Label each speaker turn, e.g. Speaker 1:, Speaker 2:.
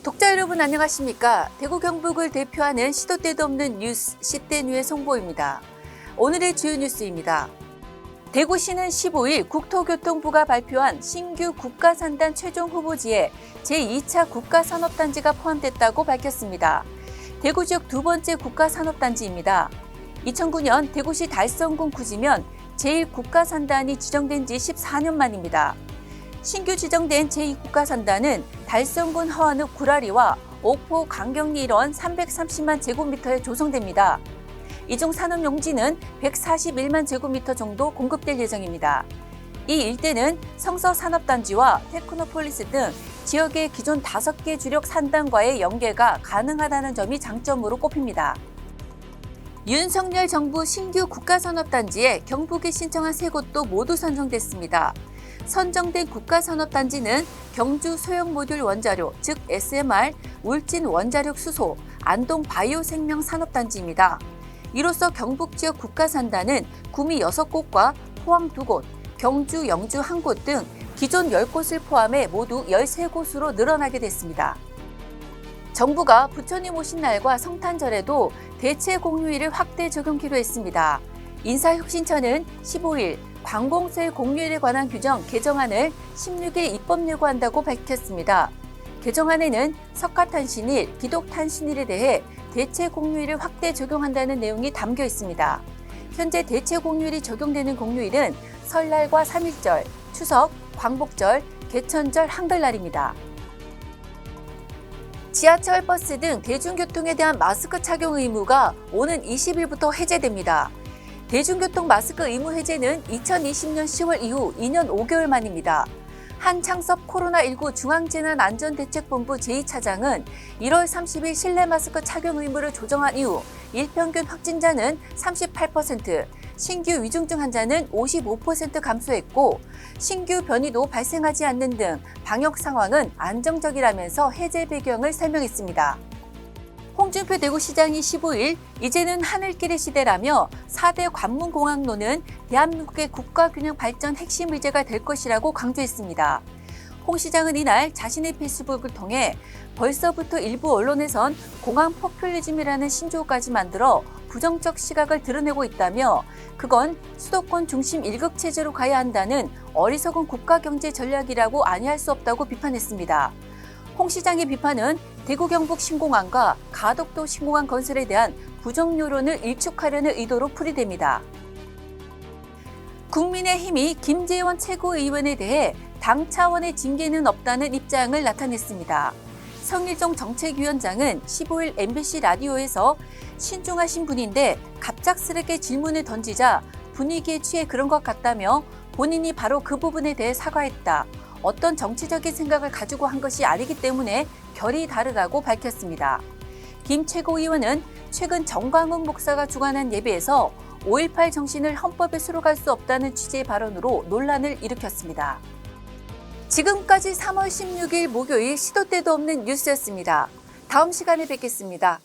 Speaker 1: 독자 여러분 안녕하십니까? 대구 경북을 대표하는 시도 때도 없는 뉴스 시대뉴의 송보입니다. 오늘의 주요 뉴스입니다. 대구시는 15일 국토교통부가 발표한 신규 국가산단 최종 후보지에 제2차 국가산업단지가 포함됐다고 밝혔습니다. 대구 지역 두 번째 국가산업단지입니다. 2009년 대구시 달성군 구지면 제1국가산단이 지정된 지 14년 만입니다. 신규 지정된 제2국가산단은 달성군 허안읍 구라리와 옥포 강경리 일원 330만 제곱미터에 조성됩니다. 이 중 산업용지는 141만 제곱미터 정도 공급될 예정입니다. 이 일대는 성서산업단지와 테크노폴리스 등 지역의 기존 5개 주력 산단과의 연계가 가능하다는 점이 장점으로 꼽힙니다. 윤석열 정부 신규 국가산업단지에 경북이 신청한 3곳도 모두 선정됐습니다. 선정된 국가산업단지는 경주 소형모듈 원자료, 즉 SMR, 울진 원자력 수소, 안동 바이오생명 산업단지입니다. 이로써 경북 지역 국가산단은 구미 6곳과 포항 2곳, 경주, 영주 1곳 등 기존 10곳을 포함해 모두 13곳으로 늘어나게 됐습니다. 정부가 부처님 오신 날과 성탄절에도 대체 공휴일을 확대 적용키로 했습니다. 인사혁신처는 15일 관공서의 공휴일에 관한 규정 개정안을 16일 입법 예고한다고 밝혔습니다. 개정안에는 석가탄신일, 기독탄신일에 대해 대체 공휴일을 확대 적용한다는 내용이 담겨 있습니다. 현재 대체 공휴일이 적용되는 공휴일은 설날과 3.1절, 추석, 광복절, 개천절, 한글날입니다. 지하철, 버스 등 대중교통에 대한 마스크 착용 의무가 오는 20일부터 해제됩니다. 대중교통 마스크 의무 해제는 2020년 10월 이후 2년 5개월 만입니다. 한창섭 코로나19 중앙재난안전대책본부 제2차장은 1월 30일 실내 마스크 착용 의무를 조정한 이후 일평균 확진자는 38%, 신규 위중증 환자는 55% 감소했고 신규 변이도 발생하지 않는 등 방역 상황은 안정적이라면서 해제 배경을 설명했습니다. 홍준표 대구시장이 15일 이제는 하늘길의 시대라며 4대 관문공항로는 대한민국의 국가균형 발전 핵심 의제가 될 것이라고 강조했습니다. 홍 시장은 이날 자신의 페이스북을 통해 벌써부터 일부 언론에선 공항 포퓰리즘이라는 신조어까지 만들어 부정적 시각을 드러내고 있다며 그건 수도권 중심 일극 체제로 가야 한다는 어리석은 국가경제 전략이라고 아니할 수 없다고 비판했습니다. 홍 시장의 비판은 대구 경북 신공항과 가덕도 신공항 건설에 대한 부정 여론을 일축하려는 의도로 풀이됩니다. 국민의힘이 김재원 최고위원에 대해 당 차원의 징계는 없다는 입장을 나타냈습니다. 성일종 정책위원장은 15일 MBC 라디오에서 신중하신 분인데 갑작스럽게 질문을 던지자 분위기에 취해 그런 것 같다며 본인이 바로 그 부분에 대해 사과했다. 어떤 정치적인 생각을 가지고 한 것이 아니기 때문에 결이 다르다고 밝혔습니다. 김 최고위원은 최근 정광훈 목사가 주관한 예배에서 5.18 정신을 헌법에 수록할 수 없다는 취지의 발언으로 논란을 일으켰습니다. 지금까지 3월 16일 목요일 시도 때도 없는 뉴스였습니다. 다음 시간에 뵙겠습니다.